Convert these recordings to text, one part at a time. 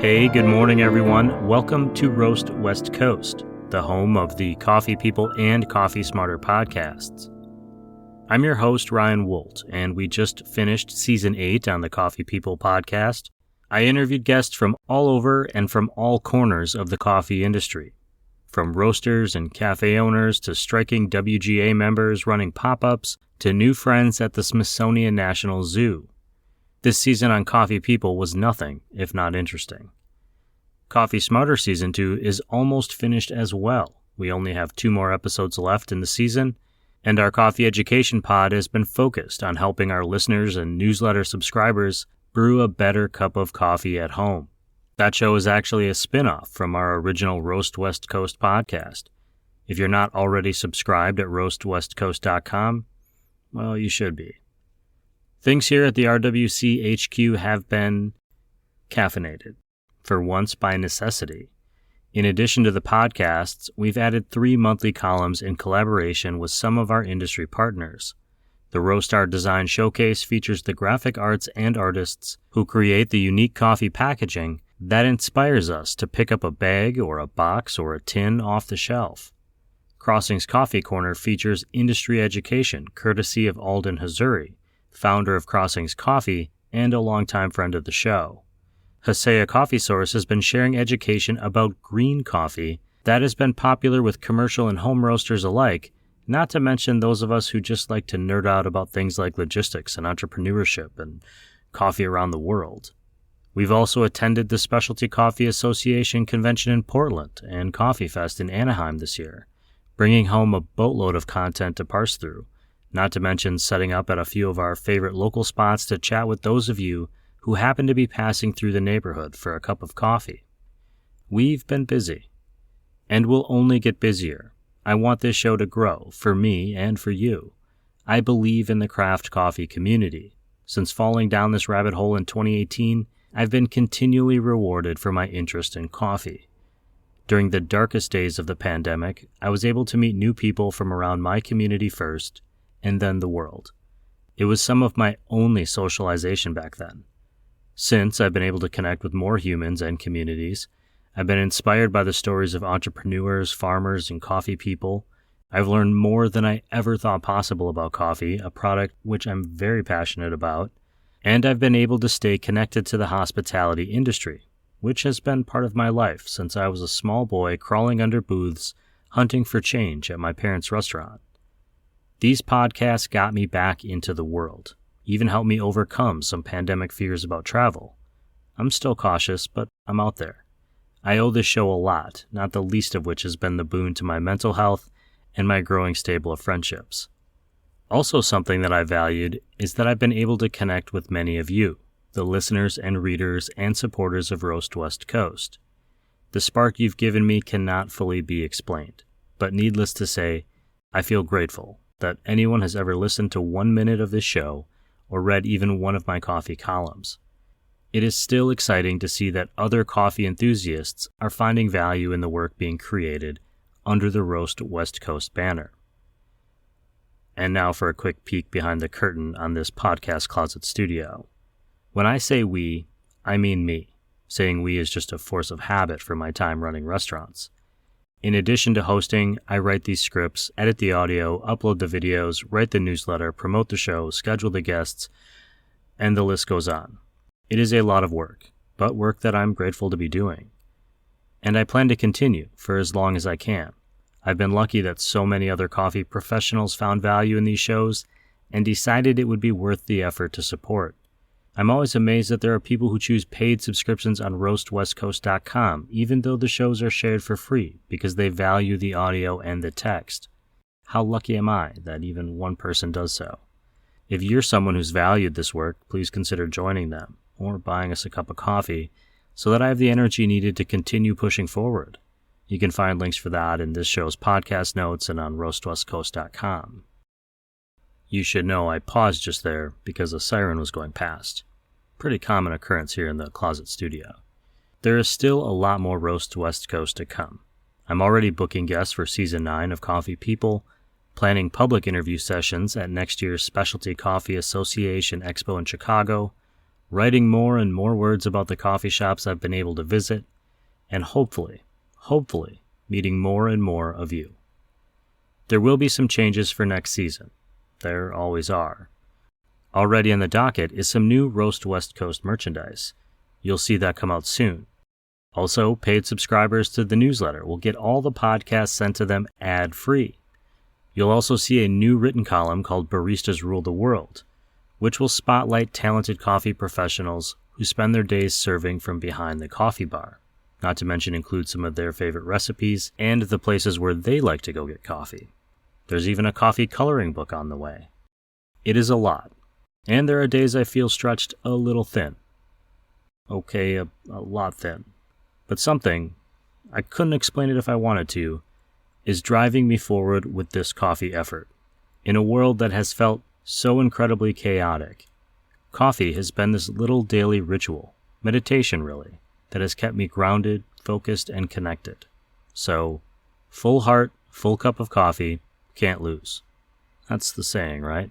Hey, good morning, everyone. Welcome to Roast West Coast, the home of the Coffee People and Coffee Smarter podcasts. I'm your host, Ryan Woldt, and we just finished Season 8 on the Coffee People podcast. I interviewed guests from all over and from all corners of the coffee industry, from roasters and cafe owners to striking WGA members running pop-ups to new friends at the Smithsonian National Zoo. This season on Coffee People was nothing if not interesting. Coffee Smarter Season 2 is almost finished as well. We only have 2 more episodes left in the season, and our coffee education pod has been focused on helping our listeners and newsletter subscribers brew a better cup of coffee at home. That show is actually a spin-off from our original Roast West Coast podcast. If you're not already subscribed at roastwestcoast.com, well, you should be. Things here at the RWC HQ have been caffeinated, for once by necessity. In addition to the podcasts, we've added 3 monthly columns in collaboration with some of our industry partners. The Roast Art Design Showcase features the graphic arts and artists who create the unique coffee packaging that inspires us to pick up a bag or a box or a tin off the shelf. Crossings Coffee Corner features industry education courtesy of Alden Hazuri, founder of Crossings Coffee and a longtime friend of the show. Hasea Coffee Source has been sharing education about green coffee that has been popular with commercial and home roasters alike, not to mention those of us who just like to nerd out about things like logistics and entrepreneurship and coffee around the world. We've also attended the Specialty Coffee Association convention in Portland and Coffee Fest in Anaheim this year, bringing home a boatload of content to parse through, not to mention setting up at a few of our favorite local spots to chat with those of you who happen to be passing through the neighborhood for a cup of coffee. We've been busy, and we'll only get busier. I want this show to grow, for me and for you. I believe in the craft coffee community. Since falling down this rabbit hole in 2018, I've been continually rewarded for my interest in coffee. During the darkest days of the pandemic, I was able to meet new people from around my community first, and then the world. It was some of my only socialization back then. Since I've been able to connect with more humans and communities, I've been inspired by the stories of entrepreneurs, farmers, and coffee people. I've learned more than I ever thought possible about coffee, a product which I'm very passionate about, and I've been able to stay connected to the hospitality industry, which has been part of my life since I was a small boy crawling under booths, hunting for change at my parents' restaurant. These podcasts got me back into the world, even helped me overcome some pandemic fears about travel. I'm still cautious, but I'm out there. I owe this show a lot, not the least of which has been the boon to my mental health and my growing stable of friendships. Also something that I valued is that I've been able to connect with many of you, the listeners and readers and supporters of Roast West Coast. The spark you've given me cannot fully be explained, but needless to say, I feel grateful that anyone has ever listened to 1 minute of this show or read even one of my coffee columns. It is still exciting to see that other coffee enthusiasts are finding value in the work being created under the Roast West Coast banner. And now for a quick peek behind the curtain on this podcast closet studio. When I say we, I mean me. Saying we is just a force of habit for my time running restaurants. In addition to hosting, I write these scripts, edit the audio, upload the videos, write the newsletter, promote the show, schedule the guests, and the list goes on. It is a lot of work, but work that I'm grateful to be doing. And I plan to continue for as long as I can. I've been lucky that so many other coffee professionals found value in these shows and decided it would be worth the effort to support. I'm always amazed that there are people who choose paid subscriptions on roastwestcoast.com, even though the shows are shared for free, because they value the audio and the text. How lucky am I that even one person does so? If you're someone who's valued this work, please consider joining them or buying us a cup of coffee so that I have the energy needed to continue pushing forward. You can find links for that in this show's podcast notes and on roastwestcoast.com. You should know I paused just there because a siren was going past. Pretty common occurrence here in the closet studio. There is still a lot more Roast West Coast to come. I'm already booking guests for Season 9 of Coffee People, planning public interview sessions at next year's Specialty Coffee Association Expo in Chicago, writing more and more words about the coffee shops I've been able to visit, and hopefully, meeting more and more of you. There will be some changes for next season. There always are. Already on the docket is some new Roast West Coast merchandise. You'll see that come out soon. Also, paid subscribers to the newsletter will get all the podcasts sent to them ad-free. You'll also see a new written column called Baristas Rule the World, which will spotlight talented coffee professionals who spend their days serving from behind the coffee bar, not to mention include some of their favorite recipes and the places where they like to go get coffee. There's even a coffee coloring book on the way. It is a lot, and there are days I feel stretched a little thin. Okay, a lot thin. But something, I couldn't explain it if I wanted to, is driving me forward with this coffee effort. In a world that has felt so incredibly chaotic, coffee has been this little daily ritual, meditation really, that has kept me grounded, focused, and connected. So, full heart, full cup of coffee, can't lose. That's the saying, right?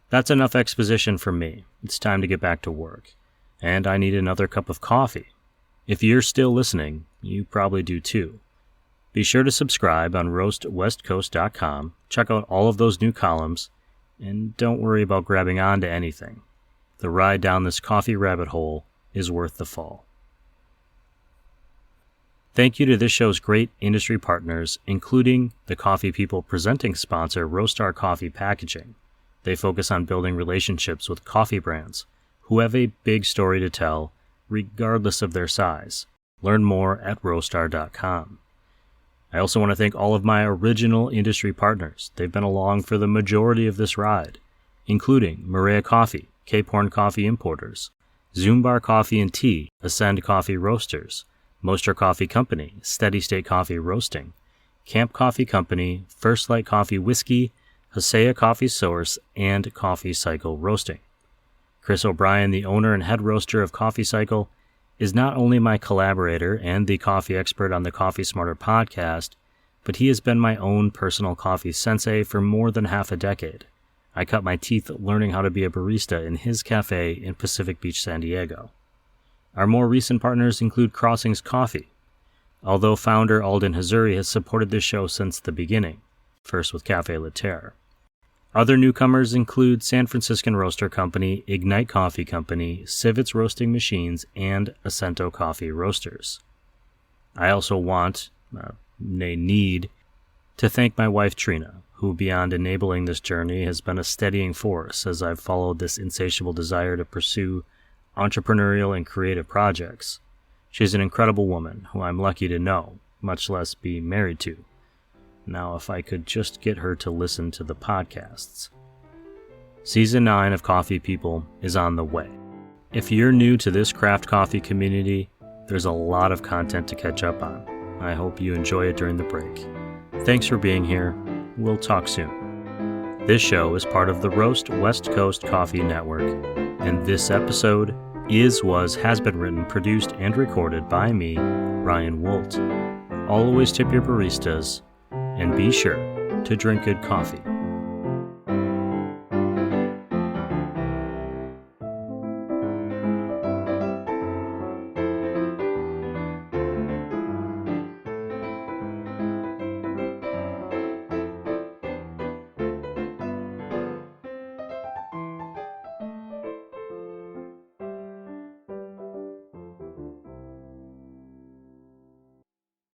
That's enough exposition from me. It's time to get back to work. And I need another cup of coffee. If you're still listening, you probably do too. Be sure to subscribe on roastwestcoast.com, check out all of those new columns, and don't worry about grabbing on to anything. The ride down this coffee rabbit hole is worth the fall. Thank you to this show's great industry partners, including the Coffee People presenting sponsor Roastar Coffee Packaging. They focus on building relationships with coffee brands who have a big story to tell, regardless of their size. Learn more at roastery.com. I also want to thank all of my original industry partners. They've been along for the majority of this ride, including Maria Coffee, Cape Horn Coffee Importers, Zoombar Coffee and Tea, Ascend Coffee Roasters, Moster Coffee Company, Steady State Coffee Roasting, Camp Coffee Company, First Light Coffee Whiskey, Hosea Coffee Source, and Coffee Cycle Roasting. Chris O'Brien, the owner and head roaster of Coffee Cycle, is not only my collaborator and the coffee expert on the Coffee Smarter podcast, but he has been my own personal coffee sensei for more than half a decade. I cut my teeth learning how to be a barista in his cafe in Pacific Beach, San Diego. Our more recent partners include Crossings Coffee, although founder Alden Hazuri has supported this show since the beginning, first with Cafe La Terre. Other newcomers include San Franciscan Roaster Company, Ignite Coffee Company, Civets Roasting Machines, and Acento Coffee Roasters. I also need to thank my wife Trina, who beyond enabling this journey has been a steadying force as I've followed this insatiable desire to pursue entrepreneurial and creative projects. She's an incredible woman who I'm lucky to know, much less be married to. Now, if I could just get her to listen to the podcasts. Season 9 of Coffee People is on the way. If you're new to this craft coffee community, there's a lot of content to catch up on. I hope you enjoy it during the break. Thanks for being here. We'll talk soon. This show is part of the Roast West Coast Coffee Network, and this episode has been written, produced, and recorded by me, Ryan Woldt. Always tip your baristas, and be sure to drink good coffee.